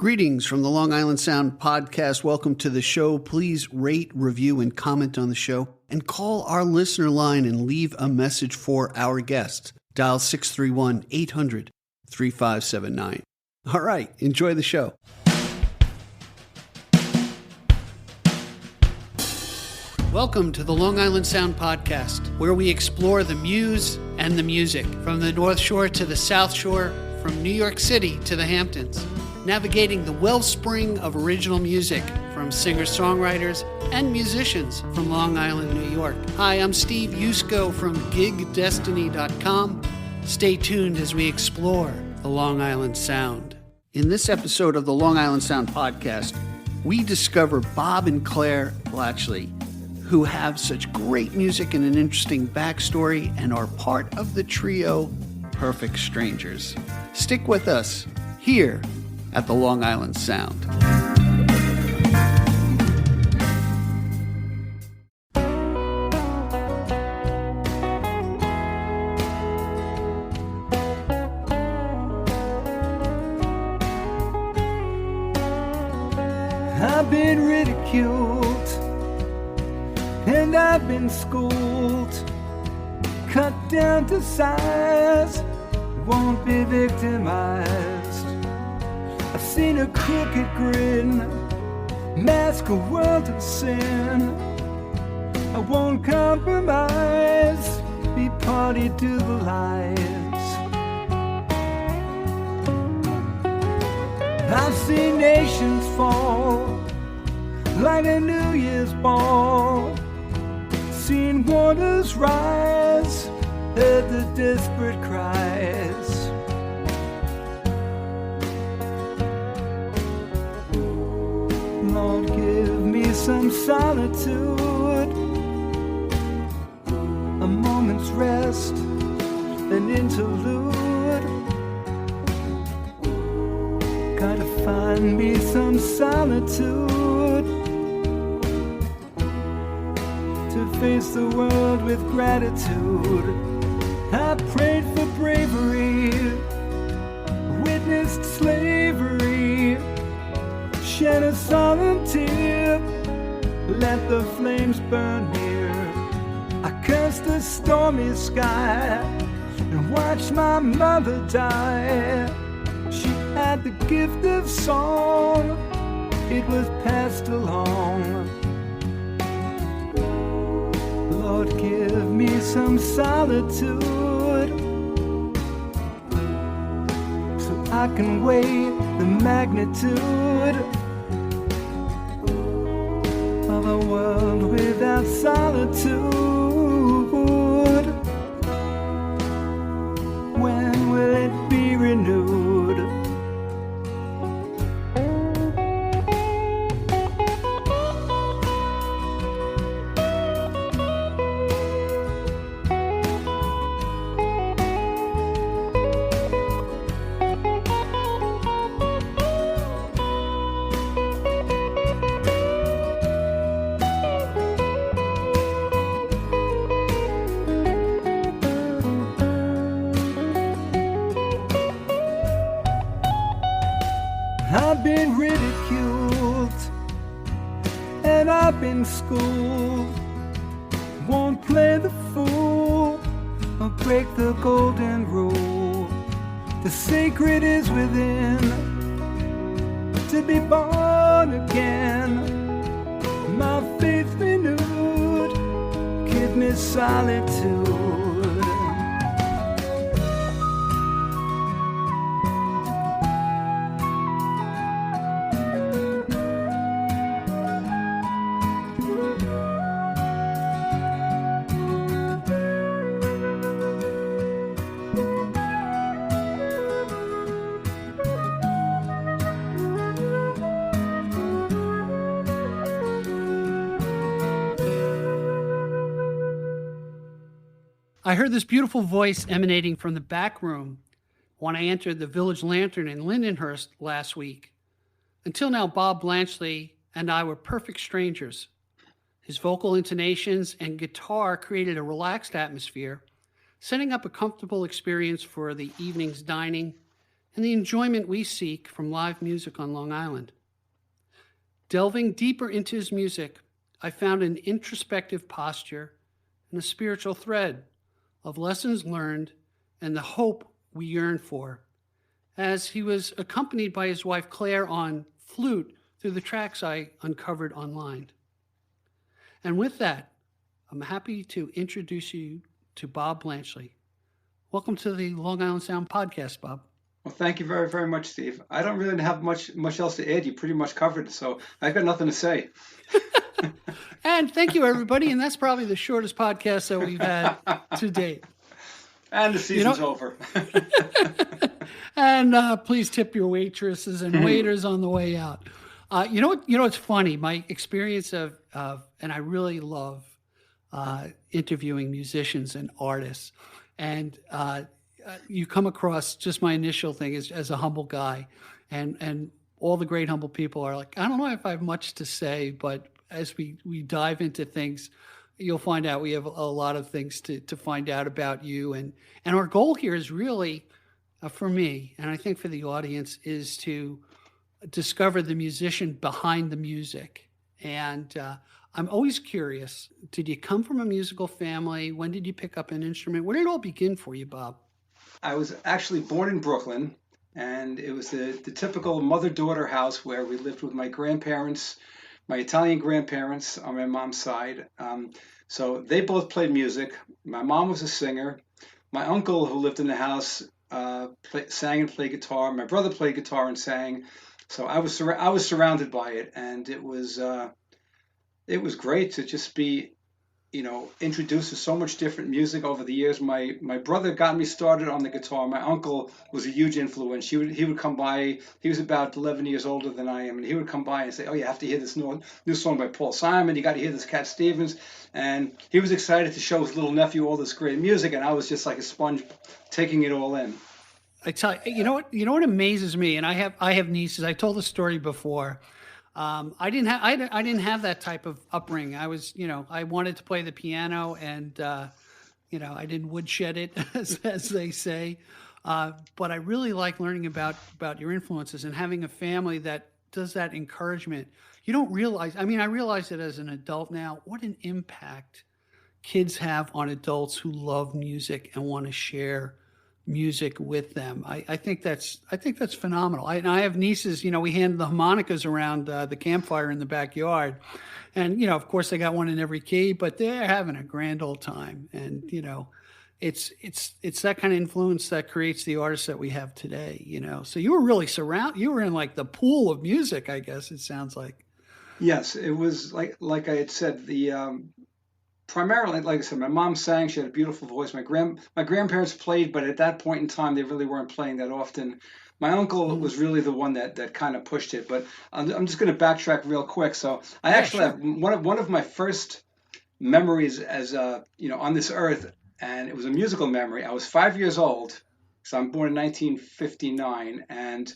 Greetings from the Long Island Sound podcast. Welcome to the show. Please rate, review, and comment on the show, and call our listener line and leave a message for our guest. Dial 631-800-3579. All right, enjoy the show. Welcome to the Long Island Sound podcast, where we explore the muse and the music, from the North Shore to the South Shore, from New York City to the Hamptons, navigating the wellspring of original music from singer-songwriters and musicians from Long Island, New York. Hi, I'm Steve Yusko from gigdestiny.com. Stay tuned as we explore the Long Island Sound. In this episode of the Long Island Sound podcast, we discover Bob and Claire Blatchley, who have such great music and an interesting backstory and are part of the trio Perfect Strangers. Stick with us here at the Long Island Sound. I've been ridiculed and I've been schooled, cut down to size, won't be victimized. I've seen a crooked grin, mask a world of sin. I won't compromise, be party to the lies. I've seen nations fall like a New Year's ball, seen waters rise, heard the desperate cries. Lord, give me some solitude, a moment's rest, an interlude. Gotta find me some solitude to face the world with gratitude. I prayed for bravery, witnessed slavery, shed a solemn tear, let the flames burn near. I cursed the stormy sky and watched my mother die. She had the gift of song, it was passed along. Lord, give me some solitude so I can weigh the magnitude of a world without solitude. When will it be renewed? I've been ridiculed and I've been schooled, won't play the fool or break the golden rule. The sacred is within, to be born again, my faith renewed, give me solitude. I heard this beautiful voice emanating from the back room when I entered the Village Lantern in Lindenhurst last week. Until now, Bob Blatchley and I were perfect strangers. His vocal intonations and guitar created a relaxed atmosphere, setting up a comfortable experience for the evening's dining and the enjoyment we seek from live music on Long Island. Delving deeper into his music, I found an introspective posture and a spiritual thread of lessons learned and the hope we yearn for, as he was accompanied by his wife Claire on flute through the tracks I uncovered online. And with that, I'm happy to introduce you to Bob Blatchley. Welcome to the Long Island Sound Podcast, Bob. Well, thank you very, very much, Steve. I don't really have much else to add. You pretty much covered it, so I've got nothing to say. And thank you, everybody. And that's probably the shortest podcast that we've had to date. And the season's over. And please tip your waitresses and waiters on the way out. You know what's funny? My experience of and I really love interviewing musicians and artists. And you come across, just my initial thing is as a humble guy, and all the great humble people are like, I don't know if I have much to say, but as we dive into things, you'll find out we have a lot of things to find out about you. And our goal here is really, for me, and I think for the audience, is to discover the musician behind the music. And I'm always curious, did you come from a musical family? When did you pick up an instrument? Where did it all begin for you, Bob? I was actually born in Brooklyn, and it was the typical mother-daughter house where we lived with my grandparents, my Italian grandparents on my mom's side. So they both played music. My mom was a singer. My uncle, who lived in the house, sang and played guitar. My brother played guitar and sang. So I was surrounded by it, and it was great to just be, introduced to so much different music over the years. My brother got me started on the guitar. My uncle was a huge influence. He would come by. He was about 11 years older than I am, and he would come by and say, "Oh, you have to hear this new song by Paul Simon. You got to hear this Cat Stevens." And he was excited to show his little nephew all this great music, and I was just like a sponge, taking it all in. I tell you, you know what amazes me, and I have nieces. I told the story before. I didn't have that type of upbringing. I was, I wanted to play the piano, and I didn't woodshed it, as they say. But I really like learning about your influences and having a family that does that encouragement. You don't realize. I mean, I realize it as an adult now. What an impact kids have on adults who love music and want to share music with them. I think that's phenomenal. I have nieces. We hand the harmonicas around the campfire in the backyard, and of course they got one in every key, but they're having a grand old time. And it's that kind of influence that creates the artists that we have today. So you were really you were in like the pool of music, I guess it sounds like. Yes, it was like I had said, primarily, like I said, my mom sang. She had a beautiful voice. My grandparents played, but at that point in time, they really weren't playing that often. My uncle was really the one that kind of pushed it. But I'm just going to backtrack real quick. So I actually have one of my first memories as on this earth, and it was a musical memory. I was 5 years old. So I'm born in 1959, and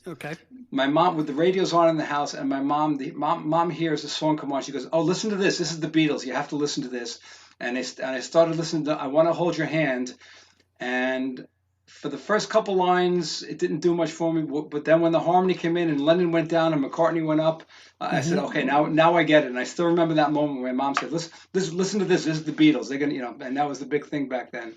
my mom, with the radios on in the house, and my mom hears a song come on. She goes, "Oh, listen to this. This is the Beatles. You have to listen to this." And I started listening to "I Want to Hold Your Hand," and for the first couple lines, it didn't do much for me. But then when the harmony came in and Lennon went down and McCartney went up, I said, "Okay, now I get it." And I still remember that moment when my mom said, "Listen to this. This is the Beatles. They're gonna," and that was the big thing back then.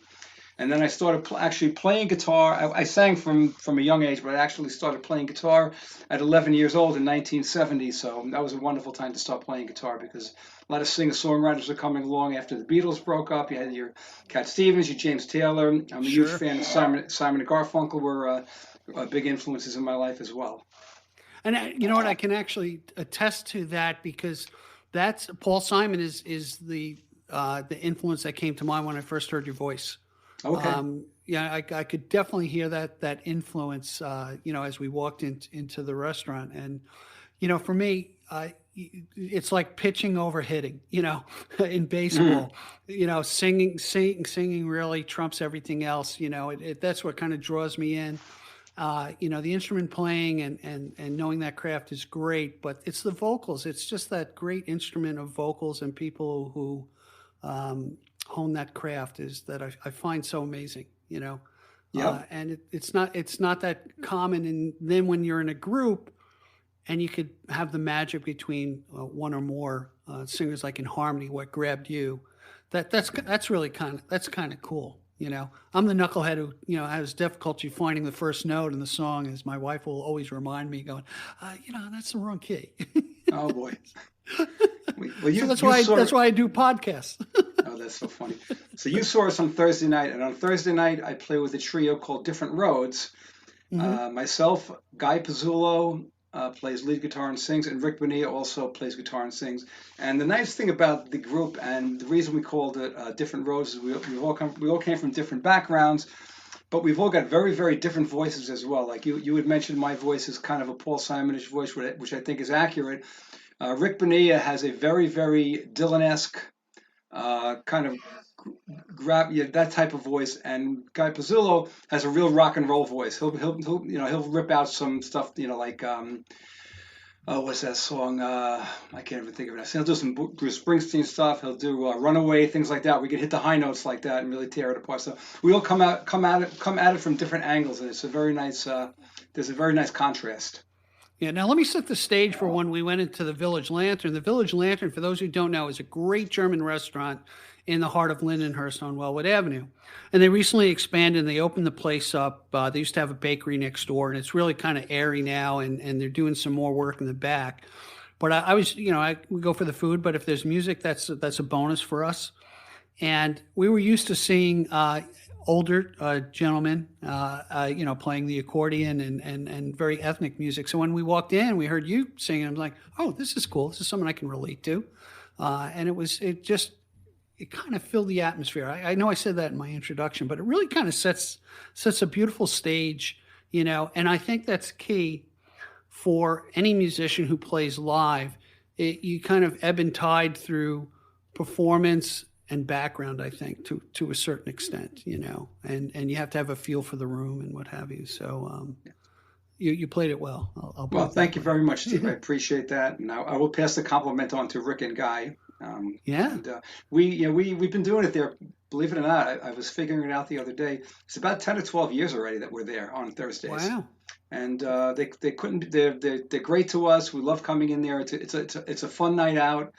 And then I started actually playing guitar. I sang from a young age, but I actually started playing guitar at 11 years old in 1970. So that was a wonderful time to start playing guitar, because a lot of singer-songwriters were coming along after the Beatles broke up. You had your Cat Stevens, your James Taylor. I'm a huge fan of Simon and Garfunkel were big influences in my life as well. And you know what? I can actually attest to that, because Paul Simon is the influence that came to mind when I first heard your voice. Okay. I could definitely hear that influence, as we walked into the restaurant. And, for me, it's like pitching over hitting, in baseball. Singing really trumps everything else. That's what kind of draws me in. The instrument playing and knowing that craft is great, but it's the vocals. It's just that great instrument of vocals and people who hone that craft is that I find so amazing. Yep. And it's not that common. And then when you're in a group, and you could have the magic between one or more singers, like in harmony, what grabbed you, that's really kind of cool. I'm the knucklehead who has difficulty finding the first note in the song, as my wife will always remind me, going, that's the wrong key. Oh boy. So that's why I do podcasts. Oh, that's so funny. So you saw us on Thursday night, and on Thursday night I play with a trio called Different Roads. Myself, Guy Pezzullo, plays lead guitar and sings, and Rick Bonilla also plays guitar and sings. And the nice thing about the group, and the reason we called it Different Roads, is we all came from different backgrounds, but we've all got very, very different voices as well. Like you had mentioned, my voice is kind of a Paul Simonish voice, which I think is accurate. Rick Bonilla has a very, very Dylan-esque kind of that type of voice, and Guy Pezzullo has a real rock and roll voice. He'll rip out some stuff, like what's that song? I can't even think of it. He'll do some Bruce Springsteen stuff. He'll do Runaway, things like that. We can hit the high notes like that and really tear it apart. So we all come at it from different angles, and it's a very nice. There's a very nice contrast. Yeah, now let me set the stage for when we went into the Village Lantern. The Village Lantern, for those who don't know, is a great German restaurant in the heart of Lindenhurst on Wellwood Avenue. And they recently expanded, and they opened the place up. They used to have a bakery next door, and it's really kind of airy now, and they're doing some more work in the back. But I we go for the food, but if there's music, that's a bonus for us. And we were used to seeing older gentlemen, playing the accordion and very ethnic music. So when we walked in, we heard you singing. I'm like, oh, this is cool. This is something I can relate to. And it kind of filled the atmosphere. I know I said that in my introduction, but it really kind of sets a beautiful stage, and I think that's key for any musician who plays live. You kind of ebb and tide through performance and background, I think, to a certain extent, and you have to have a feel for the room and what have you. So you played it well. Well, thank you very much, Steve. I appreciate that, and I will pass the compliment on to Rick and Guy. And, we've been doing it there. Believe it or not, I was figuring it out the other day. It's about 10 or 12 years already that we're there on Thursdays. Wow. And they couldn't. They're great to us. We love coming in there. It's a fun night out.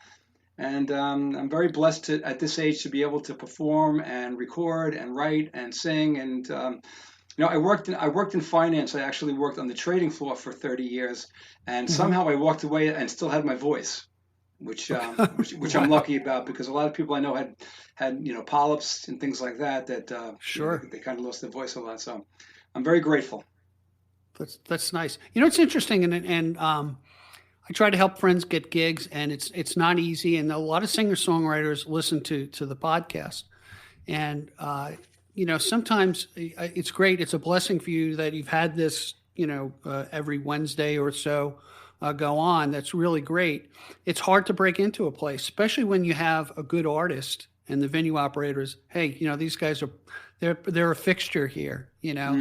And I'm very blessed at this age to be able to perform and record and write and sing. And I worked in finance. I actually worked on the trading floor for 30 years, and somehow I walked away and still had my voice, which I'm lucky about, because a lot of people I know had polyps and things like that. Sure, they kind of lost their voice a lot. So I'm very grateful. That's nice. It's interesting, and I try to help friends get gigs, and it's not easy. And a lot of singer-songwriters listen to the podcast. And, sometimes it's great. It's a blessing for you that you've had this, every Wednesday or so go on. That's really great. It's hard to break into a place, especially when you have a good artist and the venue operators. Hey, these guys they're a fixture here,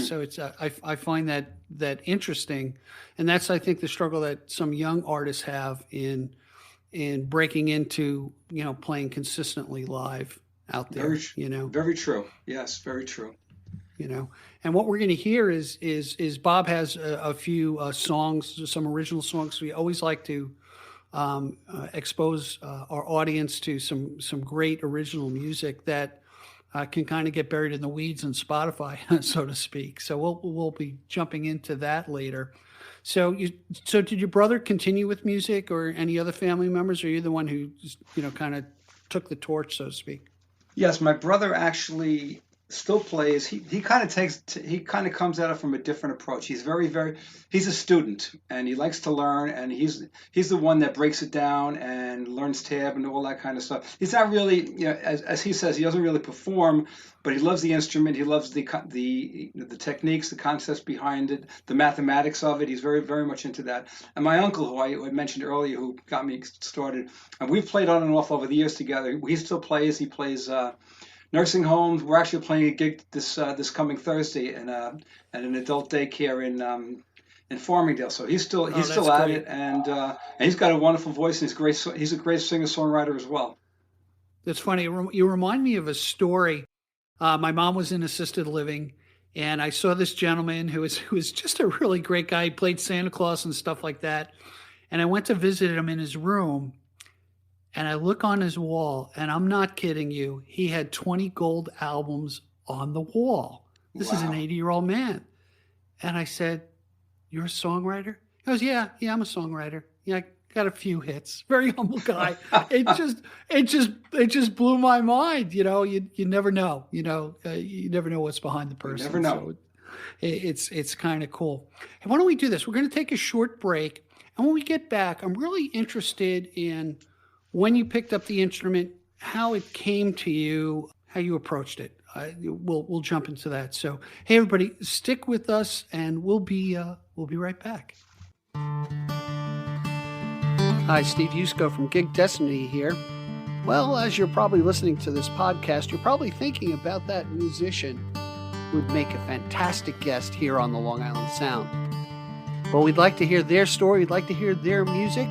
So it's I find that interesting, and that's, I think, the struggle that some young artists have in breaking into playing consistently live out there. Very true. Yes, very true. And what we're going to hear is Bob has a few songs, some original songs. We always like to expose our audience to some great original music that can kind of get buried in the weeds on Spotify, so to speak. So we'll be jumping into that later. So did your brother continue with music, or any other family members, or are you the one who kind of took the torch, so to speak? Yes, my brother actually still plays. He kind of comes at it from a different approach. He's he's a student, and he likes to learn, and he's the one that breaks it down and learns tab and all that kind of stuff. He's not really, as he says, he doesn't really perform, but he loves the instrument. He loves the techniques, the concepts behind it, the mathematics of it. He's very, very much into that. And my uncle, who I mentioned earlier, who got me started, and we've played on and off over the years together. He still plays. He plays nursing homes. We're actually playing a gig this coming Thursday at an adult daycare in Farmingdale. So he's still at it, and he's got a wonderful voice, and he's a great singer-songwriter as well. That's funny. You remind me of a story. My mom was in assisted living, And I saw this gentleman who was just a really great guy. He played Santa Claus and stuff like that. And I went to visit him in his room, and I look on his wall, and I'm not kidding you. He had 20 gold albums on the wall. This is an 80-year-old man. And I said, "You're a songwriter?" He goes, Yeah, I'm a songwriter. Yeah, I got a few hits." Very humble guy. It just blew my mind. You know, you never know. You never know what's behind the person. You never know. So it's kind of cool. Hey, why don't we do this? We're going to take a short break, and when we get back, I'm really interested in when you picked up the instrument, how it came to you, how you approached it. We'll jump into that. So, hey, everybody, stick with us, and we'll be right back. Hi, Steve Yusko from Gig Destiny here. Well, as you're probably listening to this podcast, you're probably thinking about that musician who would make a fantastic guest here on the Long Island Sound. Well, we'd like to hear their story. We'd like to hear their music.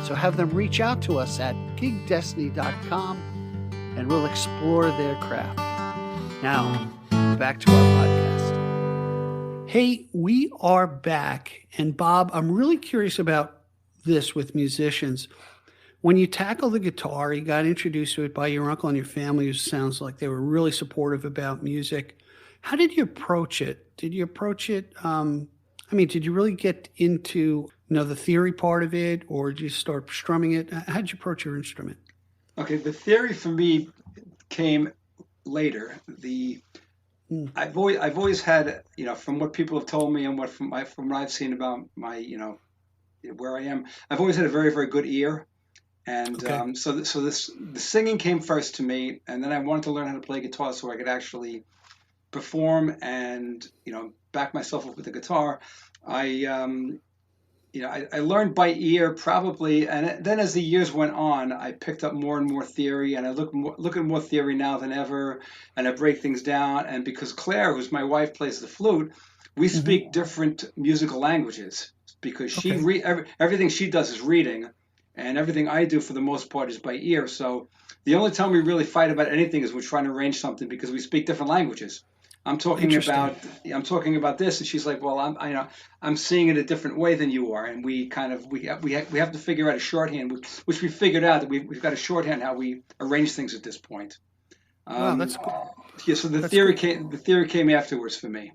So have them reach out to us at gigdestiny.com, and we'll explore their craft. Now, back to our podcast. Hey, we are back. And Bob, I'm really curious about this with musicians. When you tackle the guitar, you got introduced to it by your uncle and your family, who sounds like they were really supportive about music. How did you approach it? Did you approach it, did you really get into, the theory part of it, or did you start strumming it? How did you approach your instrument? Okay, the theory for me came later. I've always had, from what people have told me and from what I've seen about my, where I am, I've always had a very, very good ear. And okay. So the singing came first to me, and then I wanted to learn how to play guitar so I could actually perform and, back myself up with the guitar. I learned by ear probably, and then as the years went on, I picked up more and more theory, and I look at more theory now than ever, and I break things down. And because Claire, who's my wife, plays the flute, we speak different musical languages, because everything she does is reading, and everything I do for the most part is by ear. So the only time we really fight about anything is we're trying to arrange something, because we speak different languages. I'm talking about this, and she's like, "Well, I'm seeing it a different way than you are," and we have to figure out a shorthand, which we figured out that we've got a shorthand how we arrange things at this point. Wow, that's cool. Yeah, so the theory came afterwards for me.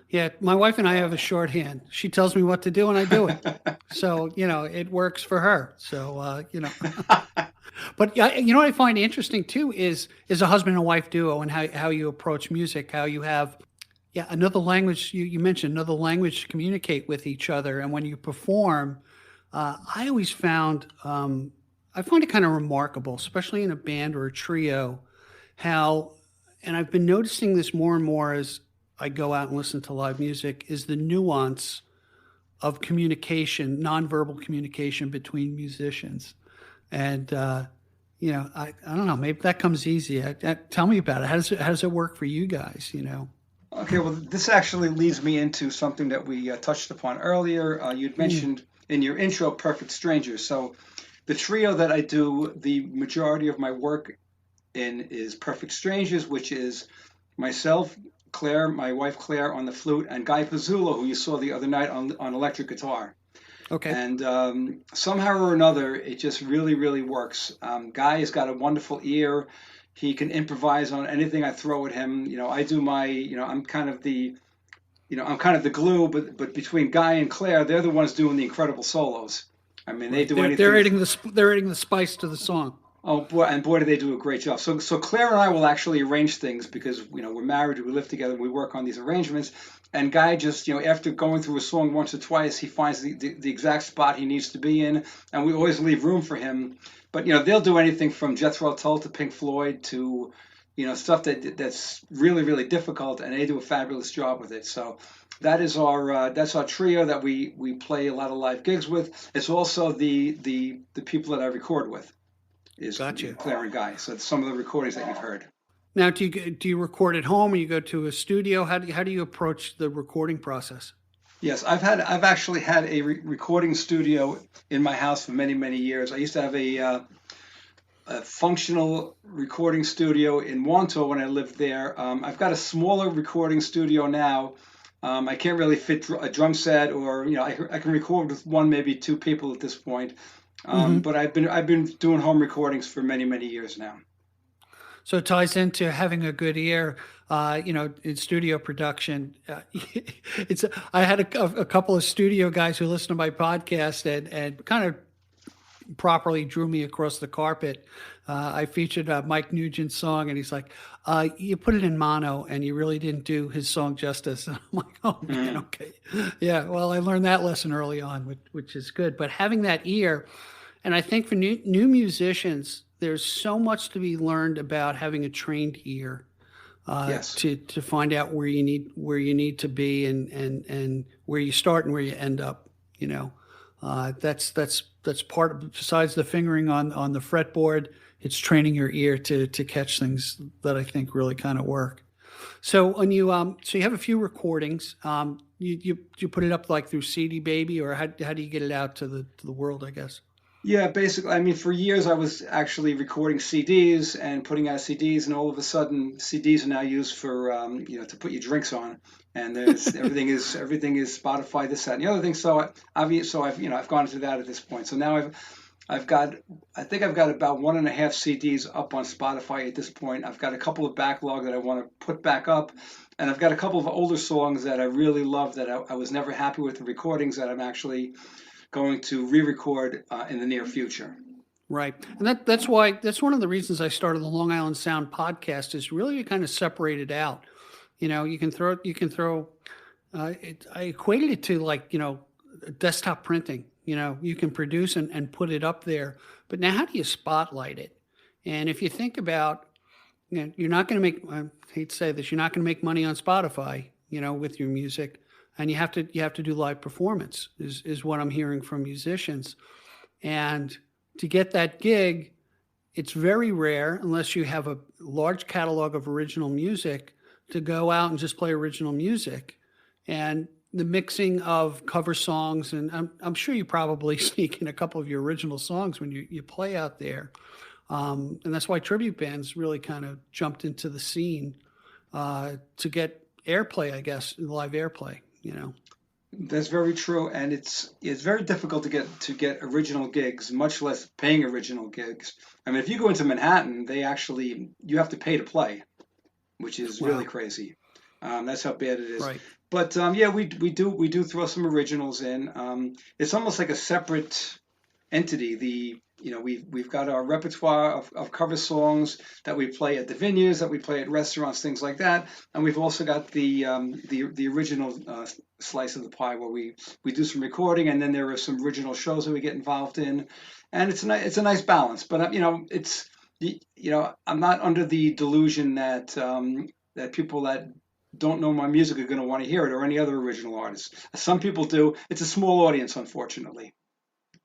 Yeah, my wife and I have a shorthand. She tells me what to do, and I do it. So it works for her. So But what I find interesting too is a husband and wife duo, and how you approach music, how you have another language. You mentioned another language to communicate with each other, and when you perform, I always found I find it kind of remarkable, especially in a band or a trio, how, and I've been noticing this more and more as I go out and listen to live music, is the nuance of communication, nonverbal communication between musicians. And, I don't know, maybe that comes easy. Tell me about it. How does it work for you guys, Okay, well, this actually leads me into something that we touched upon earlier. You'd mentioned in your intro, Perfect Strangers. So the trio that I do the majority of my work in is Perfect Strangers, which is myself, Claire, my wife Claire on the flute, and Guy Pezzullo, who you saw the other night on electric guitar. Okay. And somehow or another, it just really, really works. Guy has got a wonderful ear. He can improvise on anything I throw at him. I do my, I'm kind of the glue, but between Guy and Claire, they're the ones doing the incredible solos. I mean, they do anything. They're adding the spice to the song. Oh boy, do they do a great job. So Claire and I will actually arrange things, because we're married, we live together, we work on these arrangements. And Guy just, after going through a song once or twice, he finds the exact spot he needs to be in, and we always leave room for him. But they'll do anything from Jethro Tull to Pink Floyd to stuff that's really, really difficult, and they do a fabulous job with it. So that's our trio that we play a lot of live gigs with. It's also the people that I record with. Is Gotcha. Claire and Guy. So it's some of the recordings that you've heard. Now, do you record at home, or you go to a studio? How do you approach the recording process? Yes, I've actually had a recording studio in my house for many, many years. I used to have a functional recording studio in Wanto when I lived there. I've got a smaller recording studio now. I can't really fit a drum set, or I can record with one, maybe two people at this point. But I've been doing home recordings for many years now. So it ties into having a good ear, in studio production. I had a couple of studio guys who listen to my podcast and kind of properly drew me across the carpet. I featured Mike Nugent's song, and he's like, you put it in mono and you really didn't do his song justice. And I'm like, oh man, okay. Yeah, well, I learned that lesson early on, which is good. But having that ear, and I think for new musicians, there's so much to be learned about having a trained ear. Yes. To find out where you need to be and where you start and where you end up. That's part of, besides the fingering on the fretboard, it's training your ear to catch things that I think really kind of work. So when you so you have a few recordings, you put it up like through CD Baby, or how do you get it out to the world, I guess? Yeah, basically, I mean, for years I was actually recording CDs and putting out CDs, and all of a sudden CDs are now used for to put your drinks on, and everything is Spotify, this, that, and the other thing. So I've gone into that at this point. So now I think I've got about 1.5 CDs up on Spotify at this point. I've got a couple of backlog that I want to put back up, and I've got a couple of older songs that I really love that I was never happy with the recordings that I'm actually going to re-record in the near future. Right, and that's one of the reasons I started the Long Island Sound podcast, is really to kind of separate it out. You can throw. I equated it to like desktop printing. You can produce and put it up there, but now how do you spotlight it? And if you think about, you're not going to make. I hate to say this, you're not going to make money on Spotify, with your music. And you have to do live performance is what I'm hearing from musicians. And to get that gig, it's very rare, unless you have a large catalog of original music, to go out and just play original music. And the mixing of cover songs, and I'm sure you probably sneak in a couple of your original songs when you play out there. And that's why tribute bands really kind of jumped into the scene to get airplay, I guess, live airplay. That's very true, and it's very difficult to get original gigs, much less paying original gigs. I mean, if you go into Manhattan, you have to pay to play, which is really crazy. That's how bad it is. Right. But we do throw some originals in. It's almost like a separate entity. We've got our repertoire of cover songs that we play at the venues, that we play at restaurants, things like that, and we've also got the original slice of the pie where we do some recording, and then there are some original shows that we get involved in, and it's a nice balance. But I'm not under the delusion that that people that don't know my music are going to want to hear it, or any other original artists. Some people do. It's a small audience, unfortunately.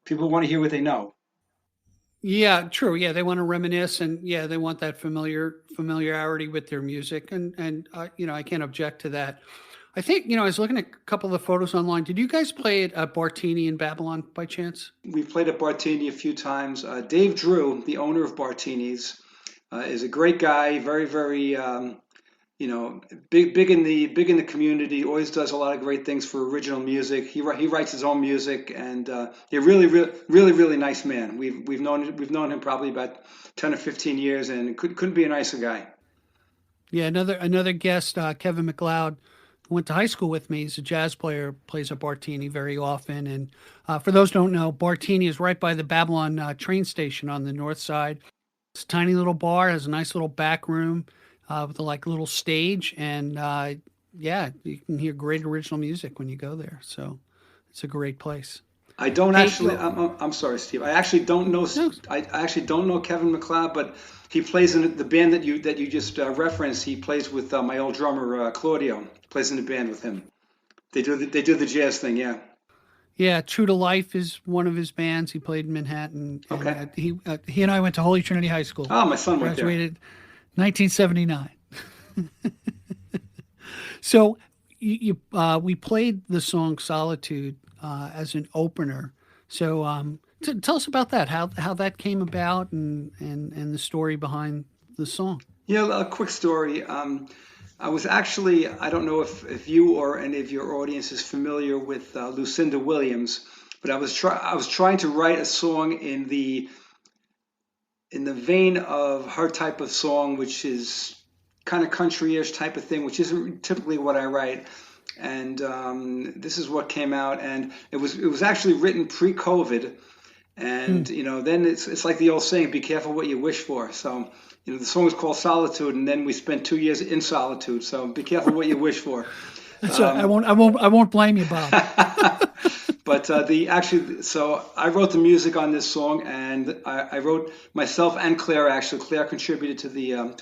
People want to hear what they know. Yeah, true. Yeah, they want to reminisce, and they want that familiarity with their music, and I can't object to that. I think I was looking at a couple of the photos online. Did you guys play at Bartini in Babylon by chance? We've played at Bartini a few times. Dave Drew, the owner of Bartini's, is a great guy. Very, very big in the community. Always does a lot of great things for original music. He writes his own music, and he's a really nice man. We've known him probably about 10 or 15 years, and couldn't be a nicer guy. Yeah, another guest, Kevin MacLeod, who went to high school with me. He's a jazz player, plays at Bartini very often. And for those who don't know, Bartini is right by the Babylon train station on the north side. It's a tiny little bar, has a nice little back room with a little stage, and you can hear great original music when you go there. So it's a great place. I don't actually. I'm sorry, Steve. I actually don't know. I actually don't know Kevin MacLeod, but he plays in the band that you just referenced. He plays with my old drummer Claudio. Plays in the band with him. They do the jazz thing. Yeah. Yeah, True to Life is one of his bands. He played in Manhattan. Okay. He and I went to Holy Trinity High School. Oh, my son went there. Graduated 1979. So we played the song Solitude as an opener. So tell us about that, how that came about, and the story behind the song. Yeah, a quick story. I was actually, I don't know if you or any of your audience is familiar with Lucinda Williams, but I was trying to write a song in the vein of her type of song, which is kind of country-ish type of thing, which isn't typically what I write. And this is what came out, and it was actually written pre-COVID. And then it's like the old saying, "Be careful what you wish for." So the song is called Solitude, and then we spent 2 years in solitude. So be careful what you wish for. So I won't blame you, Bob. But so I wrote the music on this song, and I wrote myself and Claire. Actually, Claire contributed to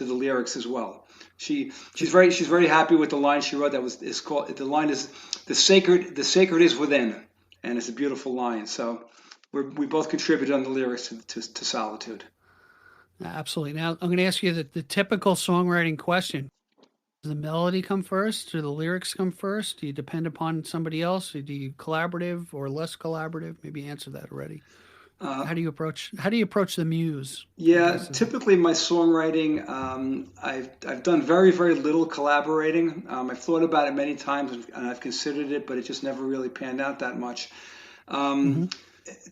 the lyrics as well. She's very happy with the line she wrote. The line is the sacred is within, and it's a beautiful line. So we both contributed on the lyrics to Solitude. Absolutely. Now I'm going to ask you the typical songwriting question. Does the melody come first, or the lyrics come first? Do you depend upon somebody else? Or do you collaborative or less collaborative? Maybe answer that already. How do you approach the muse? Yeah, typically my songwriting, I've done very, very little collaborating. I've thought about it many times, and I've considered it, but it just never really panned out that much.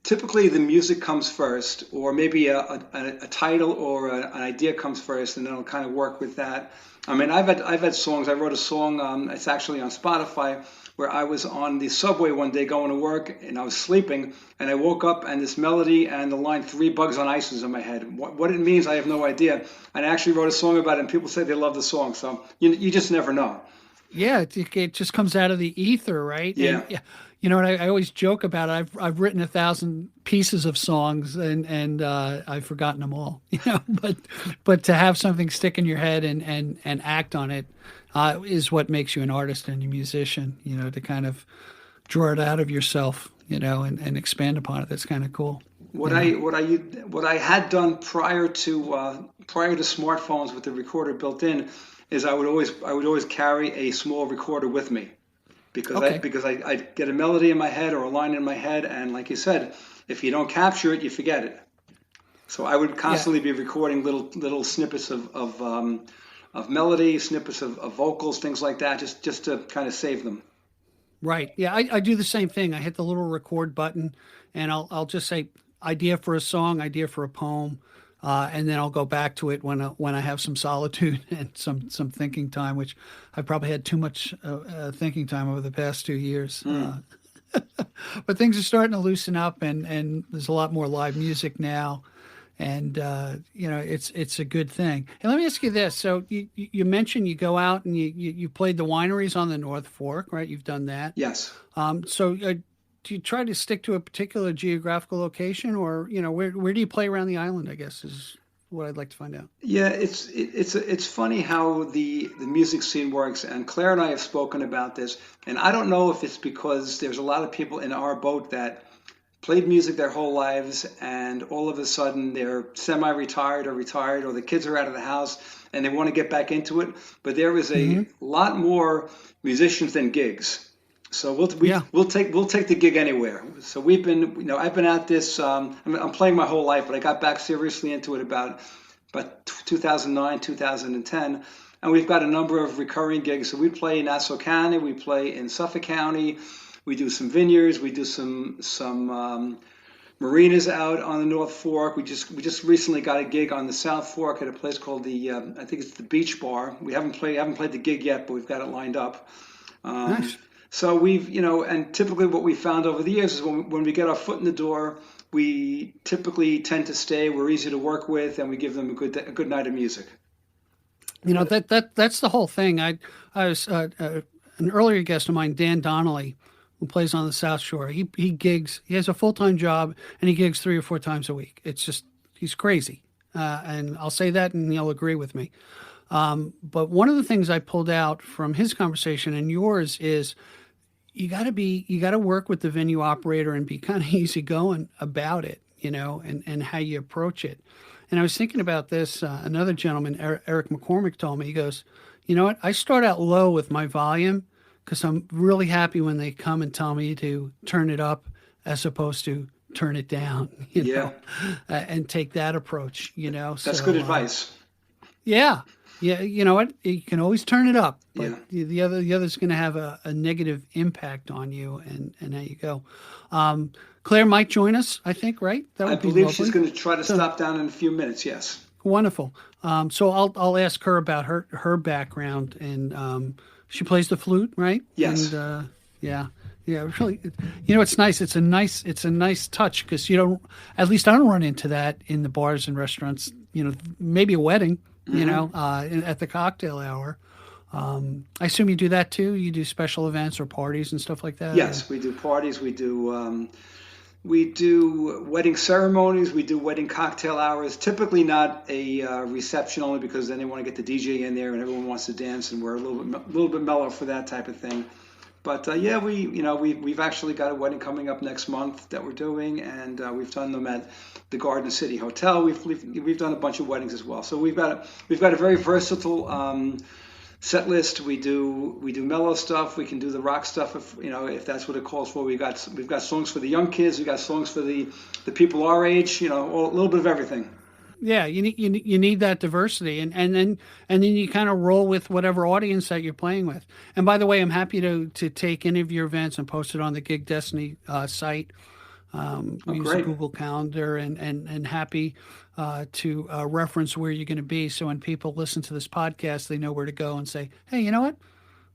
Typically the music comes first, or maybe a title or an idea comes first, and then I'll kind of work with that. I mean, I've had songs. I wrote a song. It's actually on Spotify, where I was on the subway one day going to work, and I was sleeping, and I woke up, and this melody and the line "3 bugs on ice" was in my head. What it means, I have no idea. And I actually wrote a song about it, and people say they love the song. So you just never know. Yeah, it just comes out of the ether, right? Yeah. And, you know, and I always joke about it. I've written 1,000 pieces of songs, and I've forgotten them all. But to have something stick in your head and act on it is what makes you an artist and a musician. To kind of draw it out of yourself, and expand upon it. That's kind of cool. What I had done prior to smartphones with the recorder built in is I would always carry a small recorder with me. Because I get a melody in my head or a line in my head, and like you said, if you don't capture it, you forget it. So I would constantly be recording little snippets of melody, snippets of vocals, things like that, just to kind of save them. Right. Yeah, I do the same thing. I hit the little record button, and I'll just say idea for a song, idea for a poem. And then I'll go back to it when I have some solitude and some thinking time, which I probably had too much thinking time over the past 2 years. But things are starting to loosen up, and there's a lot more live music now, and it's a good thing. And let me ask you this: so you mentioned you go out and you played the wineries on the North Fork, right? You've done that. Yes. Do you try to stick to a particular geographical location, or where do you play around the island, I guess is what I'd like to find out. Yeah, it's funny how the music scene works, and Claire and I have spoken about this, and I don't know if it's because there's a lot of people in our boat that played music their whole lives, and all of a sudden they're semi-retired or retired, or the kids are out of the house and they want to get back into it. But there is a lot more musicians than gigs. So we'll take the gig anywhere. So we've been, I've been at this. I'm playing my whole life, but I got back seriously into it about 2009, 2010, and we've got a number of recurring gigs. So we play in Nassau County, we play in Suffolk County, we do some vineyards, we do some marinas out on the North Fork. We just recently got a gig on the South Fork at a place called I think it's the Beach Bar. We haven't played the gig yet, but we've got it lined up. Nice. So we've, and typically what we found over the years is when we get our foot in the door, we typically tend to stay. We're easy to work with, and we give them a good night of music. That's the whole thing. I was an earlier guest of mine, Dan Donnelly, who plays on the South Shore. He gigs. He has a full-time job, and he gigs 3 or 4 times a week. It's just, he's crazy, and I'll say that, and he'll agree with me. But one of the things I pulled out from his conversation and yours is you got to work with the venue operator and be kind of easygoing about it, and how you approach it. And I was thinking about this. Another gentleman, Eric McCormick, told me, he goes, you know what? I start out low with my volume because I'm really happy when they come and tell me to turn it up as opposed to turn it down, you Yeah. know, and take that approach, you know. That's So, good advice. Yeah. Yeah. You know what? You can always turn it up, but Yeah. the other's going to have a negative impact on you and how you go. Claire might join us, I think, right? That I would be believe she's lovely. going to try to stop down in a few minutes. Yes. Wonderful. So I'll ask her about her background, and she plays the flute, right? Yes. And yeah, really, you know, it's nice. It's a nice touch, because you don't. At least I don't run into that in the bars and restaurants. You know, maybe a wedding. You know, at the cocktail hour. I assume you do that too. You do special events or parties and stuff like that. Yes, we do parties. We do wedding ceremonies. We do wedding cocktail hours. Typically not a reception, only because then they want to get the DJ in there and everyone wants to dance, and we're a little bit mellow for that type of thing. But yeah, we've actually got a wedding coming up next month that we're doing, and we've done them at the Garden City Hotel. We've done a bunch of weddings as well. So we've got a very versatile set list. We do mellow stuff. We can do the rock stuff if that's what it calls for. We've got songs for the young kids. We've got songs for the people our age. You know, a little bit of everything. Yeah, you need that diversity, and then you kind of roll with whatever audience that you're playing with. And by the way, I'm happy to take any of your events and post it on the Gig Destiny site. We use the Google Calendar, and happy to reference where you're going to be. So when people listen to this podcast, they know where to go and say, hey, you know what?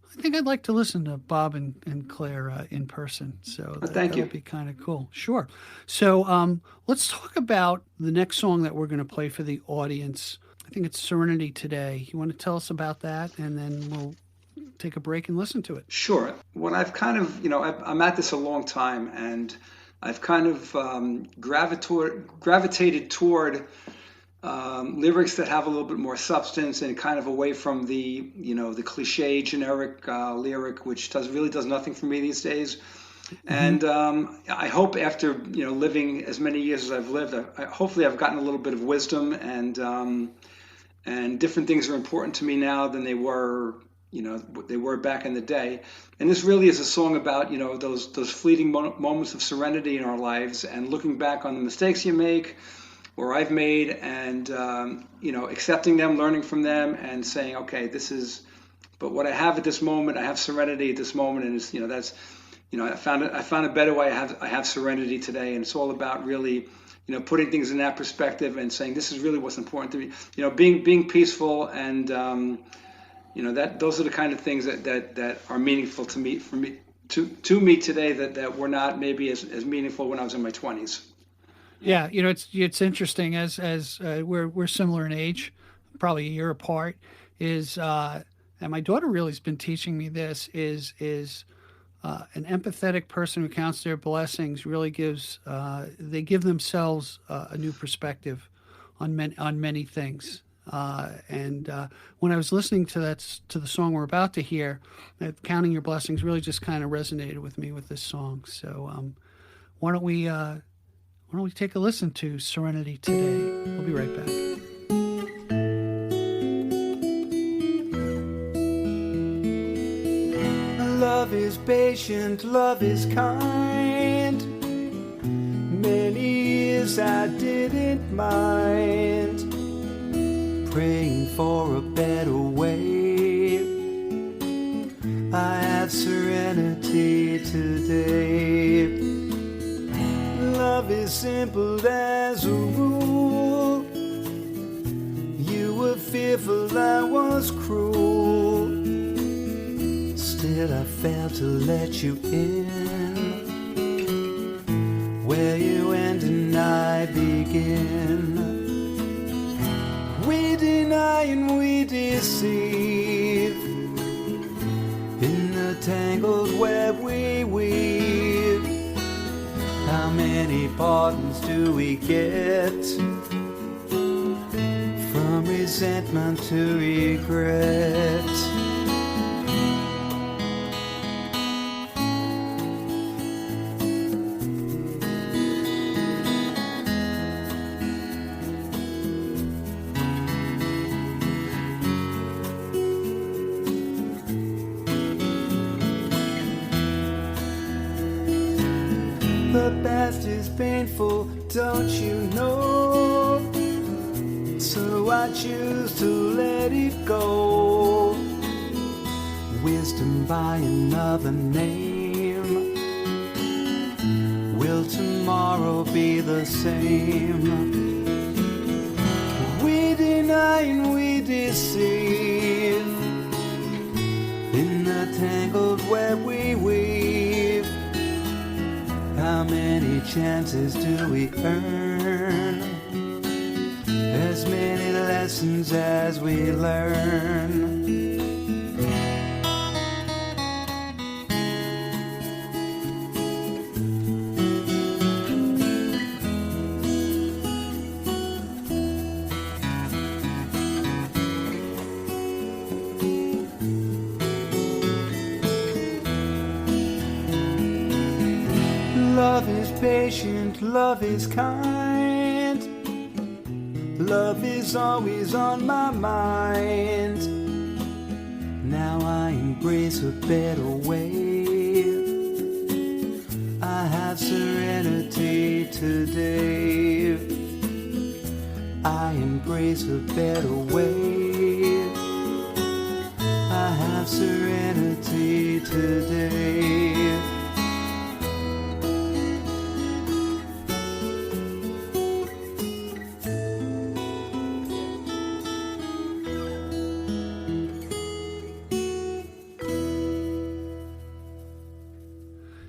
I think I'd like to listen to Bob and Claire in person. So thank you. That'll be kind of cool. Sure. So let's talk about the next song that we're going to play for the audience. I think it's Serenity Today. You want to tell us about that, and then we'll take a break and listen to it. Sure. What I've kind of, I'm at this a long time, and I've kind of gravitated toward lyrics that have a little bit more substance, and kind of away from the cliche generic lyric, which really does nothing for me these days. And I hope, after living as many years as I've lived, hopefully I've gotten a little bit of wisdom, and different things are important to me now than they were back in the day. And this really is a song about those fleeting moments of serenity in our lives, and looking back on the mistakes you make, or I've made, and accepting them, learning from them, and saying, okay, but what I have at this moment, I have serenity at this moment, and it's I found a better way. I have serenity today, and it's all about really putting things in that perspective and saying, this is really what's important to me. Being peaceful, and that those are the kind of things that are meaningful to me today that were not maybe as meaningful when I was in my 20s. Yeah, it's interesting, as we're similar in age, probably a year apart. And my daughter really has been teaching me this. Is an empathetic person who counts their blessings really they give themselves a new perspective on many things. And when I was listening to the song we're about to hear, counting your blessings really just kind of resonated with me with this song. So why don't we take a listen to Serenity Today? We'll be right back. Love is patient, love is kind. Many years I didn't mind, praying for a better way. I have serenity today. Love is simple as a rule. You were fearful, I was cruel. Still I failed to let you in, where you end and I begin. We deny and we deceive, in the tangled web we weave. How many pardons do we get, from resentment to regret? The the past is painful, don't you know? So I choose to let it go. Wisdom by another name. Will tomorrow be the same? We deny and we deceive. In the tangled web we weave. How many chances do we earn? As many lessons as we learn. Love is patient, love is kind. Love is always on my mind. Now I embrace a better way. I have serenity today. I embrace a better way. I have serenity today.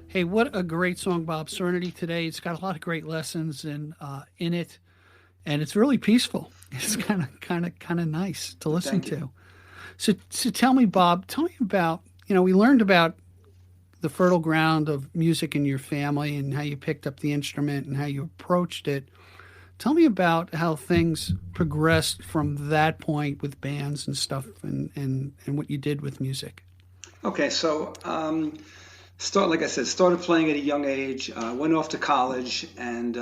Hey, what a great song, Bob. Serenity Today. It's got a lot of great lessons in it, and it's really peaceful. It's kind of nice to listen to. So tell me, Bob. Tell me about, we learned about the fertile ground of music in your family and how you picked up the instrument and how you approached it. Tell me about how things progressed from that point with bands and stuff, and what you did with music. Okay, so. Started playing at a young age. Went off to college, and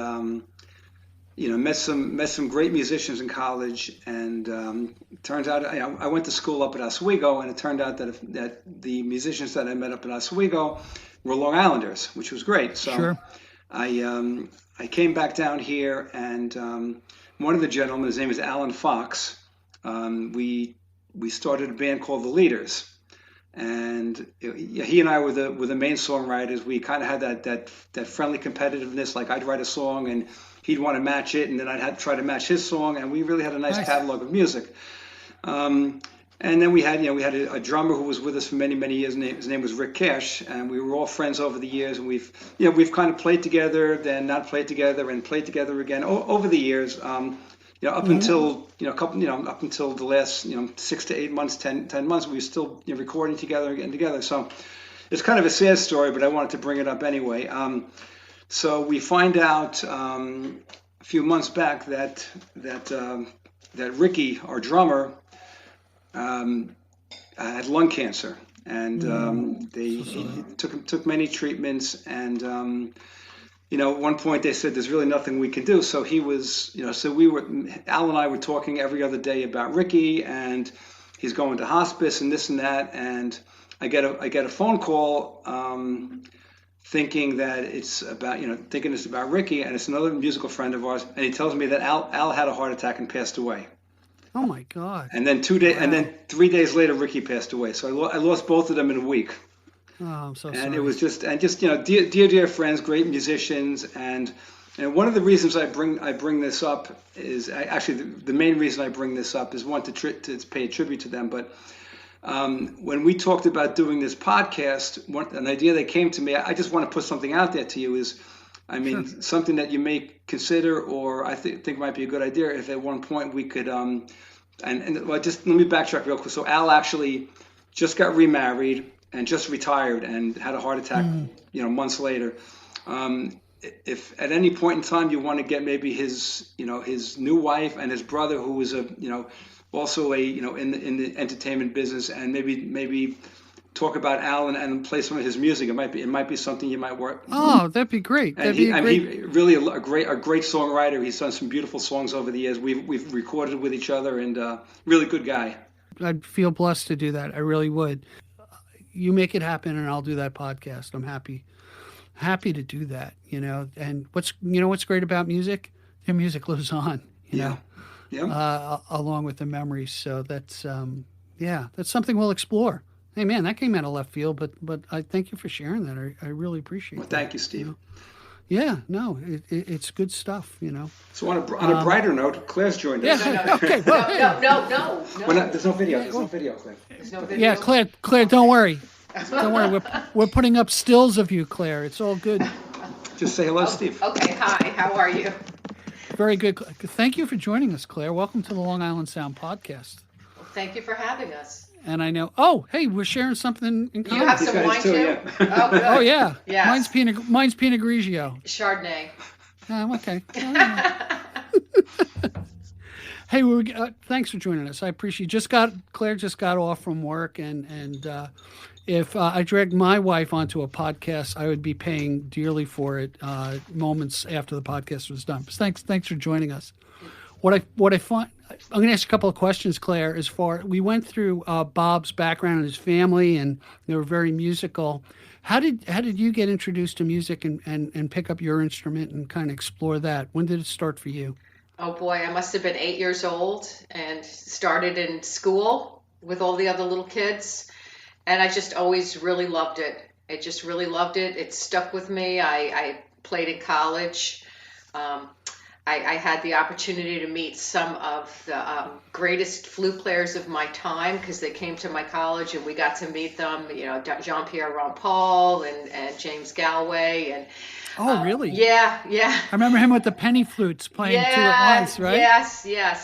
met some great musicians in college. And turns out, I went to school up at Oswego, and it turned out that the musicians that I met up at Oswego were Long Islanders, which was great. So sure. I came back down here, and one of the gentlemen, his name is Alan Fox. We started a band called The Leaders. And he and I were the main songwriters. We kind of had that friendly competitiveness. Like I'd write a song and he'd want to match it, and then I'd have to try to match his song. And we really had a nice catalog of music. And then we had a drummer who was with us for many years. His name was Rick Cash, and we were all friends over the years. And we've kind of played together, then not played together, and played together again over the years. Up until up until the last 6 to 8 months, 10 months, we were still recording together, getting together. So it's kind of a sad story, but I wanted to bring it up anyway. So we find out a few months back that Ricky, our drummer, had lung cancer, and he took many treatments, and at one point they said there's really nothing we can do. So he was, Al and I were talking every other day about Ricky, and he's going to hospice and this and that. And I get a phone call, thinking it's about Ricky, and it's another musical friend of ours. And he tells me that Al had a heart attack and passed away. Oh my God! And then 3 days later, Ricky passed away. So I lost both of them in a week. Oh, I'm so sorry. And it was just dear friends, great musicians, and one of the reasons I bring this up is actually the main reason I bring this up is one to pay a tribute to them. But when we talked about doing this podcast, an idea that came to me, I just want to put something out there to you is, sure. Something that you may consider, or I think might be a good idea if at one point we could just let me backtrack real quick. So Al actually just got remarried and just retired and had a heart attack, months later. If at any point in time you want to get maybe his new wife and his brother, who was also in the entertainment business, and maybe talk about Al and play some of his music, it might be something you might work. Oh, that'd be great. He really a great songwriter. He's done some beautiful songs over the years. We've recorded with each other, and really good guy. I'd feel blessed to do that. I really would. You make it happen, and I'll do that podcast. I'm happy happy to do that, and what's great about music? Your music lives on, along with the memories. So that's something we'll explore. Hey man, that came out of left field, but I thank you for sharing that. I really appreciate it. Thank you, Steve. Yeah, no, it's good stuff, So on a brighter note, Claire's joined us. Yeah, okay. Well, no. There's no video. There's no video, Claire. There's no video. Yeah, Claire, don't worry. Don't worry. We're putting up stills of you, Claire. It's all good. Just say hello, Steve. Okay, hi. How are you? Very good. Thank you for joining us, Claire. Welcome to the Long Island Sound podcast. Well, thank you for having us. And I know. Oh, hey, we're sharing something in common. You have some wine too? Yeah. Oh, good. Oh yeah. Yes. Mine's Pinot Grigio. Chardonnay. Okay. Hey, thanks for joining us. I appreciate. Claire just got off from work, and if I dragged my wife onto a podcast, I would be paying dearly for it moments after the podcast was done. But thanks for joining us. What I find, I'm going to ask a couple of questions, Claire. We went through Bob's background and his family, and they were very musical. How did you get introduced to music and pick up your instrument and kind of explore that? When did it start for you? Oh boy, I must have been 8 years old and started in school with all the other little kids. And I just always really loved it. I just really loved it. It stuck with me. I played in college. I had the opportunity to meet some of the greatest flute players of my time because they came to my college and we got to meet them, Jean-Pierre Rampal and James Galway. And oh, really? Yeah. I remember him with the penny flutes playing two at once, right? Yes.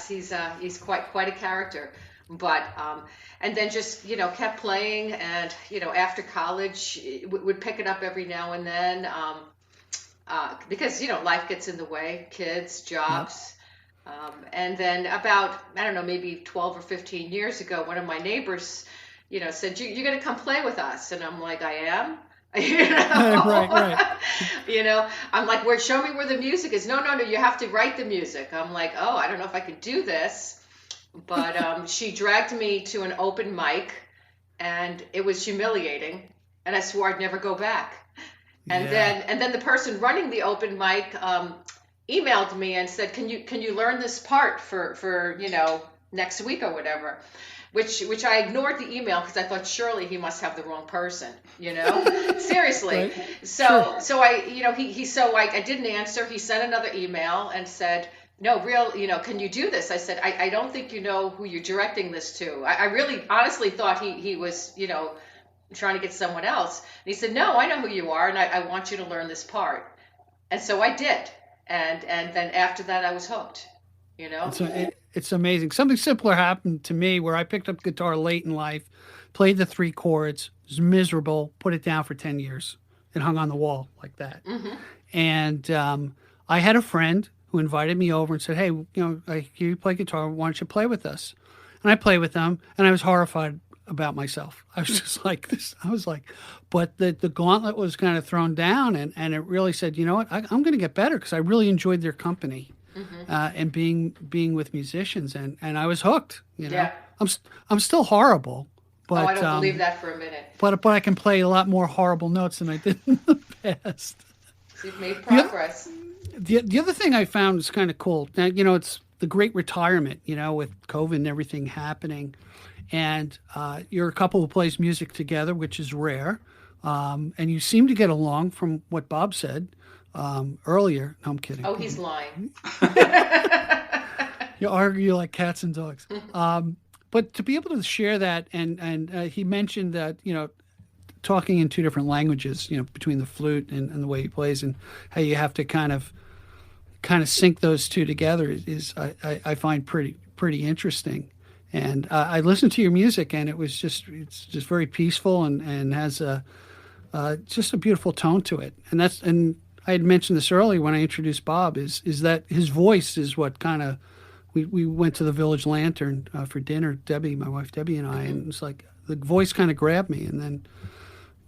He's quite a character. But and then just kept playing, and after college would pick it up every now and then. Because life gets in the way, kids, jobs. Yep. And then about, I don't know, maybe 12 or 15 years ago, one of my neighbors, said, you're going to come play with us. And I'm like, I am? Right. I'm like, show me where the music is. No, you have to write the music. I'm like, oh, I don't know if I could do this. But she dragged me to an open mic, and it was humiliating. And I swore I'd never go back. And then the person running the open mic emailed me and said, "Can you learn this part for next week or whatever?" Which I ignored the email because I thought surely he must have the wrong person, seriously. Right. So I didn't answer. He sent another email and said, "No, can you do this?" I said, I don't think you know who you're directing this to. I really honestly thought he was trying to get someone else. And he said, "No, I know who you are, and I want you to learn this part." And so I did. And then after that, I was hooked, It's amazing. Something simpler happened to me where I picked up guitar late in life, played the 3 chords, was miserable, put it down for 10 years, and hung on the wall like that. Mm-hmm. And I had a friend who invited me over and said, "Hey, I hear you play guitar. Why don't you play with us?" And I played with them, and I was horrified about myself. I was just like this. I was like, but the gauntlet was kind of thrown down, and it really said, you know what, I'm going to get better because I really enjoyed their company. Mm-hmm. And being with musicians, and I was hooked. Yeah. I'm still horrible, but I don't believe that for a minute. But I can play a lot more horrible notes than I did in the past. So you've made progress. The other thing I found is kind of cool. Now it's the great retirement. With COVID and everything happening, and you're a couple who plays music together, which is rare, and you seem to get along from what Bob said. Earlier. No, I'm kidding. Oh, he's lying. You argue like cats and dogs. But to be able to share that, and he mentioned that, talking in 2 different languages, between the flute and the way he plays, and how you have to kind of sync those 2 together is I find pretty interesting. And I listened to your music, and it's just very peaceful and has just a beautiful tone to it. And I had mentioned this earlier when I introduced Bob, is that his voice is what kind of, we went to the Village Lantern for dinner, Debbie, my wife Debbie and I, and it's like the voice kind of grabbed me and then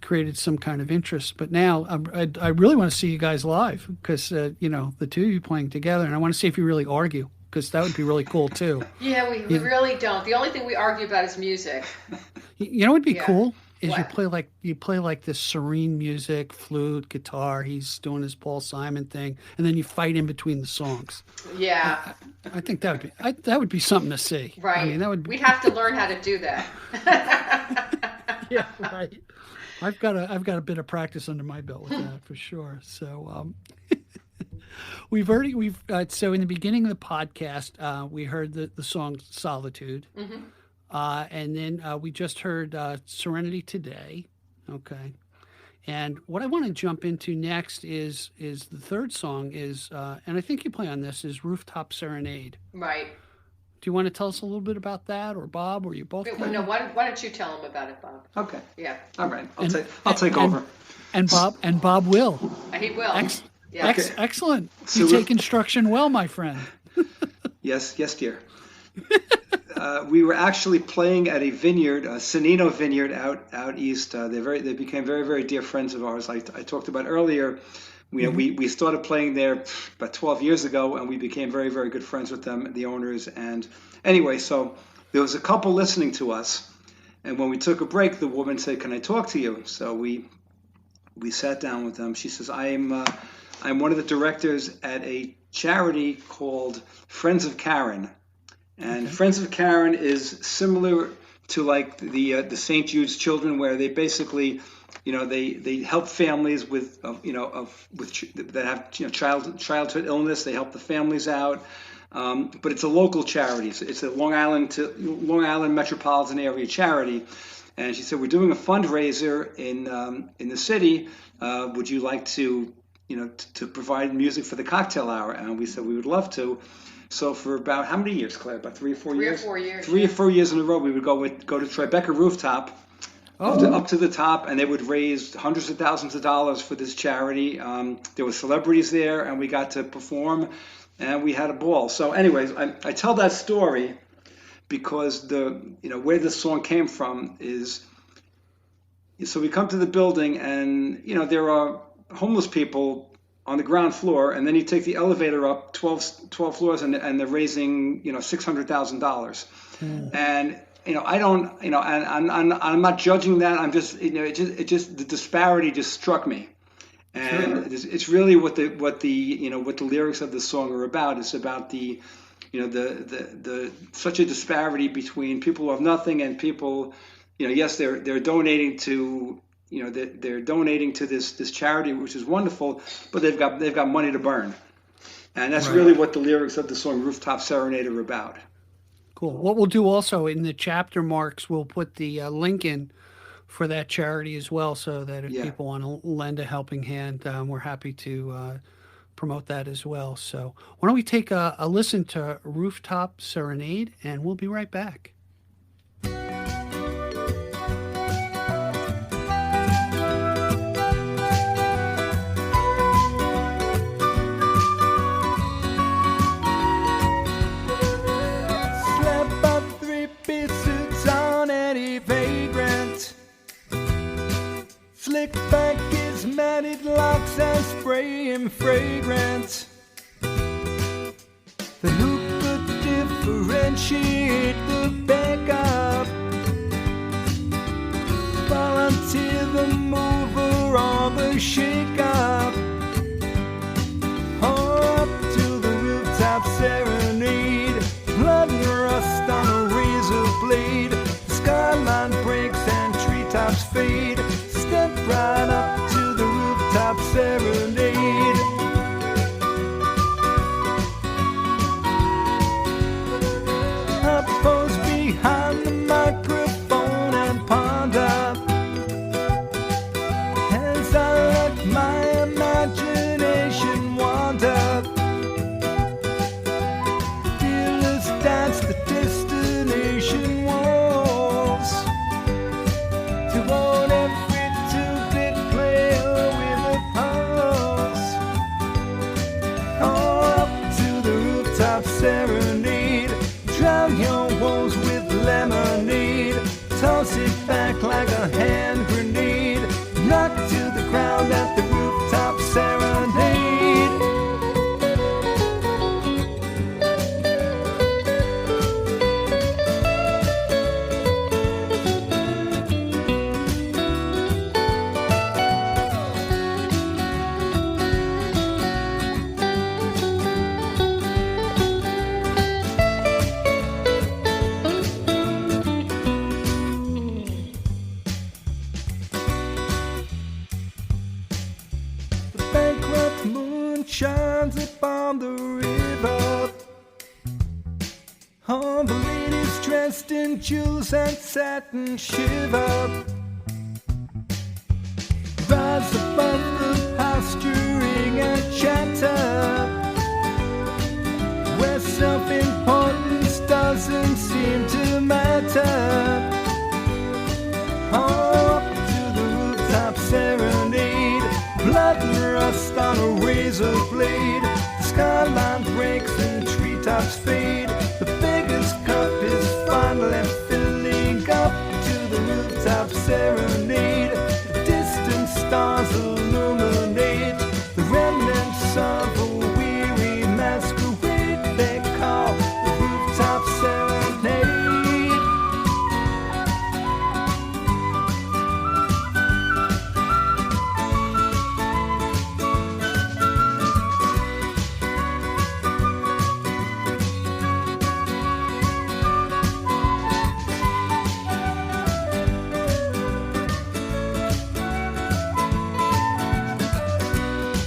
created some kind of interest. But now I really want to see you guys live because, the 2 of you playing together, and I want to see if you really argue, because that would be really cool too. Yeah, we really don't. The only thing we argue about is music. It would be cool is What? you play like this serene music, flute, guitar. He's doing his Paul Simon thing, and then you fight in between the songs. Yeah, I think that would be something to see. right. I mean, that would be, We'd have to learn how to do that. yeah, right. I've got a bit of practice under my belt with that for sure. So so in the beginning of the podcast, we heard the song Solitude. Mm-hmm. And then we just heard Serenity Today. Okay. And what I want to jump into next is the third song and I think you play on this, is Rooftop Serenade. Right. Do you want to tell us a little bit about that, or Bob, or you both? Well, no, why don't you tell them about it, Bob? Okay. Yeah. All right. I'll take over. And Bob will. He will. Yeah. Excellent. So You take instruction well, my friend. Yes, dear. We were actually playing at a vineyard, a Sonino vineyard out east. They became very, very dear friends of ours. I talked about earlier. We started playing there about 12 years ago, and we became very, very good friends with them, the owners. And anyway, so there was a couple listening to us, and when we took a break, the woman said, "Can I talk to you?" So we sat down with them. She says, "I'm one of the directors at a charity called Friends of Karen." And Friends of Karen is similar to like the St. Jude's Children, where they basically, they help families with that have childhood illness. They help the families out, but it's a local charity. It's a Long Island metropolitan area charity. And she said, "We're doing a fundraiser in the city. Would you like to provide music for the cocktail hour?" And we said we would love to. So for about how many years, Claire? About 3 or 4 years? 3 or 4 years. 3 or 4 years in a row, we would go to Tribeca Rooftop, up to the top, and they would raise hundreds of thousands of dollars for this charity. There were celebrities there, and we got to perform, and we had a ball. So anyways, I tell that story because where this song came from is, so we come to the building, and there are homeless people on the ground floor, and then you take the elevator up 12 floors, and they're raising $600,000. And I don't, and I'm not judging that. I'm just, it just the disparity just struck me, and it's really what the lyrics of the song are about. It's about the such a disparity between people who have nothing and people, yes, they're donating to. They're donating to this charity, which is wonderful, but they've got money to burn, and that's really what the lyrics of the song "Rooftop Serenade" are about. Cool. What we'll do also in the chapter marks, we'll put the link in for that charity as well, so that if people want to lend a helping hand, we're happy to promote that as well. So why don't we take a listen to "Rooftop Serenade," and we'll be right back. Slick back his matted locks and spray him fragrant. Then who could differentiate the backup? Volunteer the mover or the shake-up. Up to the rooftop serenade. Blood and rust on a razor blade. The skyline breaks and treetops fade. Step right up to the rooftop serenade. I pose behind the microphone and ponder as I let my imagination wander. Fearless dance the destination walls toward every two-bit player with a pulse. Up to the rooftop serenade. Drown your woes with lemonade. Toss it back like a hand grenade. Knock to the ground at the rooftop serenade. dressed in jewels and satin shiver, rise above the posturing and chatter, where self-importance doesn't seem to matter. Up to the rooftop serenade, blood and rust on a razor blade. The skyline breaks and treetops fade. The beggar's cup is finally filling up to the rooftop serenade. The distant stars illuminate the remnants of a weary masquerade they call the rooftop serenade.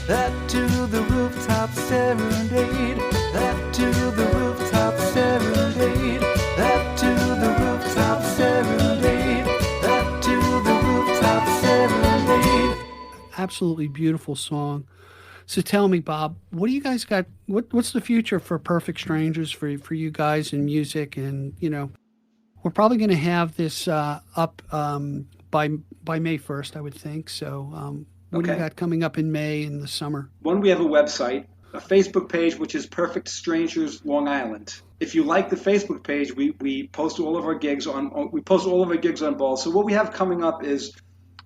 That to the rooftop serenade, that to the rooftop serenade, that to the rooftop serenade, that to the rooftop serenade. Absolutely beautiful song. So tell me, Bob, what do you guys got? What's the future for Perfect Strangers for you guys in music? And we're probably going to have this up by May 1st, I would think. So what do you got coming up in May in the summer? One, we have a website, a Facebook page, which is Perfect Strangers Long Island. If you like the Facebook page, we post all of our gigs on both. So what we have coming up is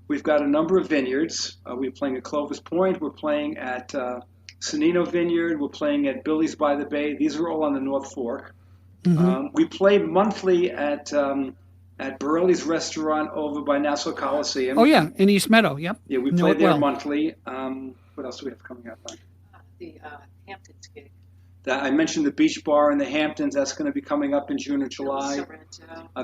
we've got a number of vineyards. We're playing at Clovis Point. We're playing at Sonino Vineyard. We're playing at Billy's by the Bay. These are all on the North Fork. Mm-hmm. We play monthly at Borelli's Restaurant over by Nassau Coliseum. Oh, yeah, in East Meadow, yep. Yeah, we play there monthly. What else do we have coming up? The Hamptons gig. I mentioned the Beach Bar in the Hamptons. That's going to be coming up in June or July.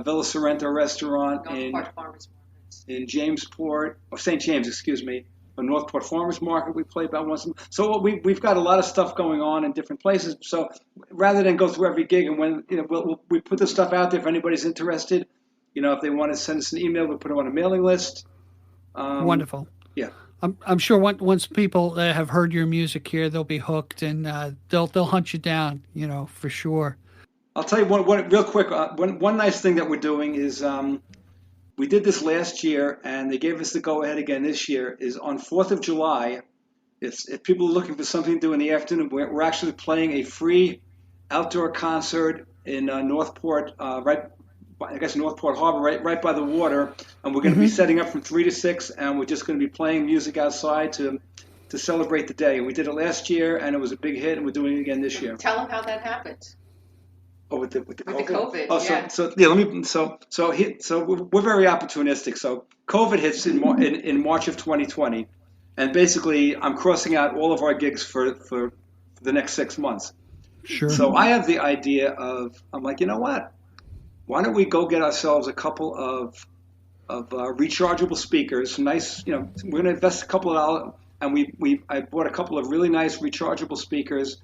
Villa Sorrento Restaurant in Jamesport, or St. James, excuse me. Or Northport Farmers Market we play about once a month. So we've got a lot of stuff going on in different places. So rather than go through every gig, and when we put the stuff out there if anybody's interested. If they want to send us an email, we'll put it on a mailing list. Wonderful. Yeah. I'm sure once people have heard your music here, they'll be hooked and they'll hunt you down, for sure. I'll tell you one real quick. One nice thing that we're doing is we did this last year, and they gave us the go-ahead again this year, is on 4th of July. If people are looking for something to do in the afternoon, we're actually playing a free outdoor concert in Northport, Northport Harbor, right by the water, and we're going to be setting up from 3 to 6, and we're just going to be playing music outside to celebrate the day. And we did it last year, and it was a big hit, and we're doing it again this year. Tell them how that happened. Oh, with the COVID. With the COVID, oh, yeah. So we're very opportunistic. So COVID hits in March of 2020, and basically I'm crossing out all of our gigs for the next 6 months. Sure. So I have the idea of, I'm like, you know what? Why don't we go get ourselves a couple of rechargeable speakers? Nice, we're going to invest a couple of dollars, and I bought a couple of really nice rechargeable speakers,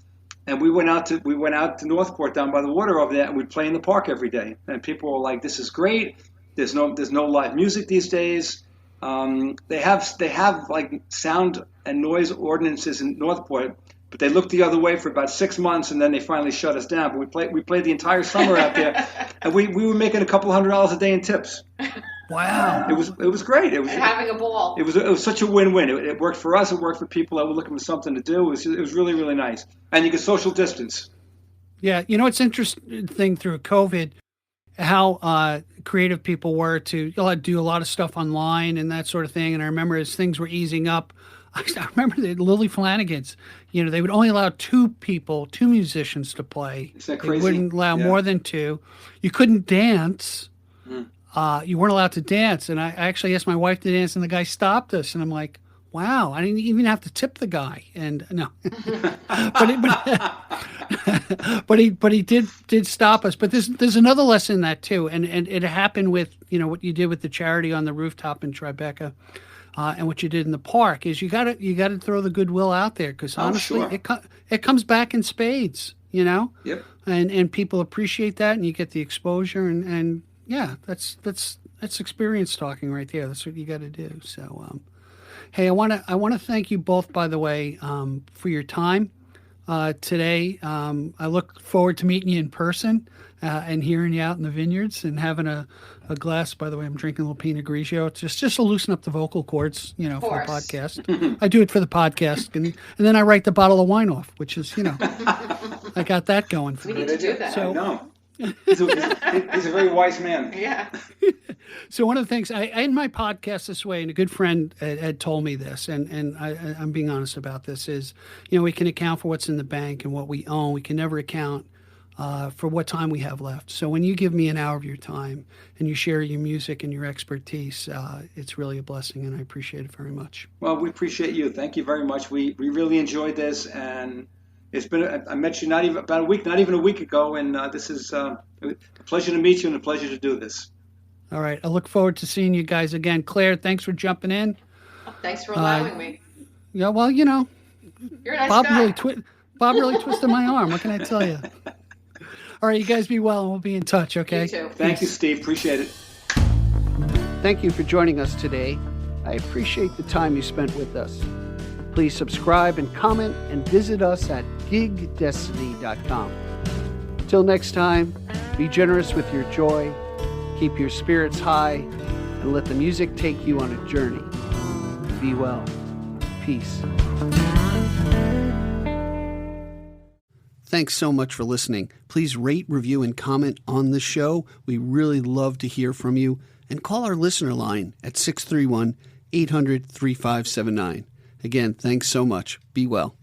and we went out to Northport down by the water over there, and we'd play in the park every day. And people were like, "This is great. There's no live music these days." They have like sound and noise ordinances in Northport. But they looked the other way for about 6 months, and then they finally shut us down. But we played the entire summer out there, and we were making a couple $100 a day in tips. Wow! It was great. It was having a ball. It was such a win-win. It worked for us. It worked for people that were looking for something to do. It was really, really nice, and you could social distance. Yeah, it's interesting thing through COVID how creative people were to do a lot of stuff online and that sort of thing. And I remember as things were easing up, I remember the Lily Flanagan's, they would only allow two musicians to play. Is that crazy? They wouldn't allow more than two. You couldn't dance. You weren't allowed to dance. And I actually asked my wife to dance, and the guy stopped us. And I'm like, wow, I didn't even have to tip the guy. And no, but he did stop us. But there's another lesson in that too. And it happened with, what you did with the charity on the rooftop in Tribeca. And what you did in the park is you got to throw the goodwill out there, because honestly, it comes back in spades. you know? Yep. And people appreciate that, and you get the exposure, and yeah, that's experience talking right there. That's what you got to do. So, hey, I want to thank you both, by the way, for your time today. I look forward to meeting you in person and hearing you out in the vineyards and having a glass. By the way, I'm drinking a little Pinot Grigio. It's just to loosen up the vocal cords, for the podcast. I do it for the podcast, and then I write the bottle of wine off, which is, I got that going for We me. need to do that. I know. He's a very wise man. Yeah. So one of the things I end my podcast this way, and a good friend had told me this, and I'm being honest about this, is, we can account for what's in the bank and what we own. We can never account for what time we have left. So when you give me an hour of your time and you share your music and your expertise, it's really a blessing, and I appreciate it very much. Well, we appreciate you. Thank you very much. We really enjoyed this, and it's been, I met you not even a week ago, and this is a pleasure to meet you and a pleasure to do this. All right. I look forward to seeing you guys again. Claire, thanks for jumping in. Thanks for allowing me. Yeah, well, You're a nice Bob guy. Bob really twisted my arm. What can I tell you? All right, you guys be well, and we'll be in touch, okay? You too. Thank you, Steve. Appreciate it. Thank you for joining us today. I appreciate the time you spent with us. Please subscribe and comment, and visit us at gigdestiny.com. Till next time, be generous with your joy, keep your spirits high, and let the music take you on a journey. Be well. Peace. Thanks so much for listening. Please rate, review, and comment on the show. We really love to hear from you. And call our listener line at 631-800-3579. Again, thanks so much. Be well.